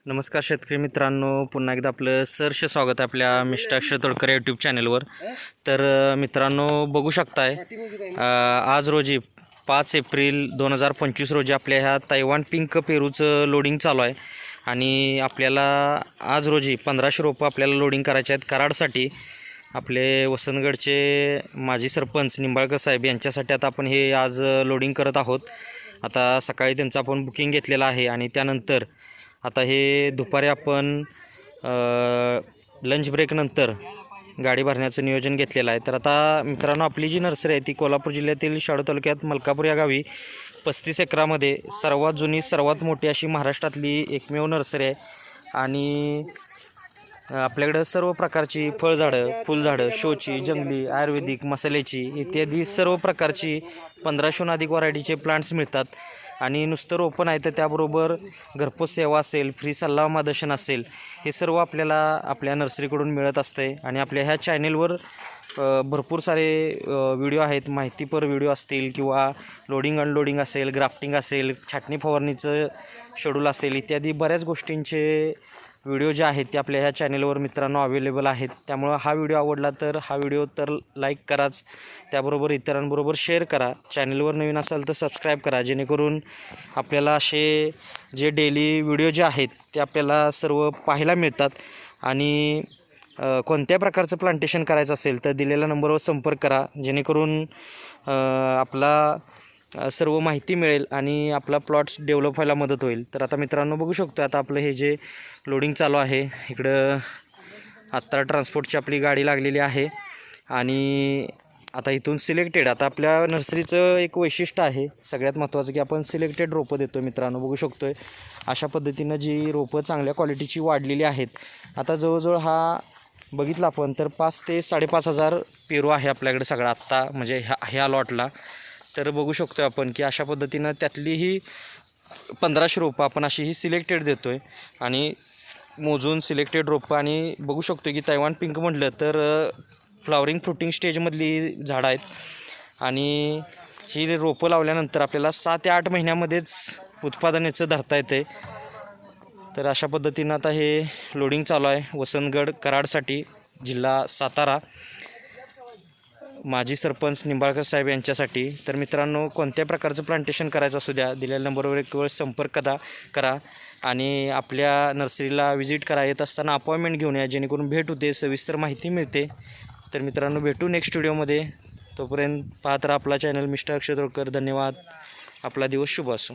नमस्कार शेतकरी मित्रांनो, पुन्हा एकदा आपलं सहर्ष स्वागत आहे आपल्या मिस्टर अक्षय तोडकर यूट्यूब चॅनलवर. तर मित्रांनो बघू शकताय, आज रोजी 5 एप्रिल 2025 रोजी आपल्या ह्या तैवान पिंक पेरूचं लोडिंग चालू आहे. आणि आपल्याला आज रोजी 1500 रोपं आपल्याला लोडिंग करायचे आहेत कराडसाठी. आपले वसंतगडचे माजी सरपंच निंबाळकर साहेब यांच्यासाठी आता आपण हे आज लोडिंग करत आहोत. आता सकाळी त्यांचं आपण बुकिंग घेतलेलं आहे आणि त्यानंतर आता हे दुपारी आपण लंच ब्रेकनंतर गाडी भरण्याचं नियोजन घेतलेलं आहे. तर आता मित्रांनो, आपली जी नर्सरी आहे ती कोल्हापूर जिल्ह्यातील शाडू तालुक्यात मलकापूर या गावी 35 एकरामध्ये सर्वात जुनी सर्वात मोठी अशी महाराष्ट्रातली एकमेव नर्सरी आहे. आणि आपल्याकडं सर्व प्रकारची फळझाडं, फुलझाडं, शोची, जंगली, आयुर्वेदिक, मसाल्याची इत्यादी सर्व प्रकारची 1500हून अधिक व्हरायटीचे प्लांट्स मिळतात. आणि नुसतं रोपण आहे तर त्याबरोबर घरपोच सेवा असेल, फ्री सल्ला मार्गदर्शन असेल, हे सर्व आपल्याला आपल्या नर्सरीकडून मिळत असते. आणि आपल्या ह्या चॅनेलवर भरपूर सारे व्हिडिओ आहेत, माहितीपर व्हिडिओ असतील किंवा लोडिंग अनलोडिंग असेल, ग्राफ्टिंग असेल, छाटणी फवारणीचं शेड्यूल असेल, इत्यादी बऱ्याच गोष्टींचे व्हिडिओ जे आहेत ते आपल्या ह्या चॅनेलवर मित्रांनो अवेलेबल आहेत. त्यामुळं हा व्हिडिओ आवडला तर हा व्हिडिओ तर लाईक कराच, त्याबरोबर इतरांबरोबर शेअर करा. चॅनेलवर नवीन असाल तर सबस्क्राईब करा, जेणेकरून आपल्याला असे जे डेली व्हिडिओ जे आहेत ते आपल्याला सर्व पाहायला मिळतात. आणि कोणत्या प्रकारचं प्लांटेशन करायचं असेल तर दिलेल्या नंबरवर संपर्क करा, जेणेकरून आपला सर्व माहिती मिळेल आणि आपला प्लॉट्स डेव्हलप व्हायला मदत होईल. तर आता मित्रांनो बघू शकतो, आता आपलं हे जे लोडिंग चालू आहे, इकडं आत्ता ट्रान्सपोर्टची आपली गाडी लागलेली आहे. आणि आता इथून सिलेक्टेड, आता आपल्या नर्सरीचं एक वैशिष्ट्य आहे सगळ्यात महत्त्वाचं, की आपण सिलेक्टेड रोपं देतो. मित्रांनो बघू शकतो आहे अशा पद्धतीनं जी रोपं चांगल्या क्वालिटीची वाढलेली आहेत. आता जवळजवळ हा बघितला आपण तर 5 ते 5,500 पेरू आहे आपल्याकडे सगळा आत्ता, म्हणजे ह्या लॉटला. तर बघू शकतो आपण की अशा पद्धतीनं त्यातलीही 1500 रोपं आपण अशी ही सिलेक्टेड देतो आहे. आणि मोजून सिलेक्टेड रोपं, आणि बघू शकतो की तैवान पिंक म्हटलं तर फ्लॉवरिंग फ्रुटिंग स्टेजमधली झाडं आहेत. आणि ही रोपं लावल्यानंतर आपल्याला 6 ते 8 महिन्यामध्येच उत्पादनाचं धरता येते. तर अशा पद्धतीनं आता हे लोडिंग चालू आहे वसंतगड कराडसाठी, जिल्हा सातारा, माजी सरपंच निंबाळकर साहेब यांच्यासाठी. तर मित्रांनो, कोणत्या प्रकारचं प्लांटेशन करायचं असू द्या, दिलेल्या नंबरवर एक वेळ संपर्क करा आणि आपल्या नर्सरीला व्हिजिट करा. येत असताना अपॉइंटमेंट घेऊन या, जेणेकरून भेट होते, सविस्तर माहिती मिळते. तर मित्रांनो, भेटू नेक्स्ट व्हिडिओमध्ये. तोपर्यंत पाहत राहा आपला चॅनल मिस्टर अक्षय तोडकर. धन्यवाद. आपला दिवस शुभ असो.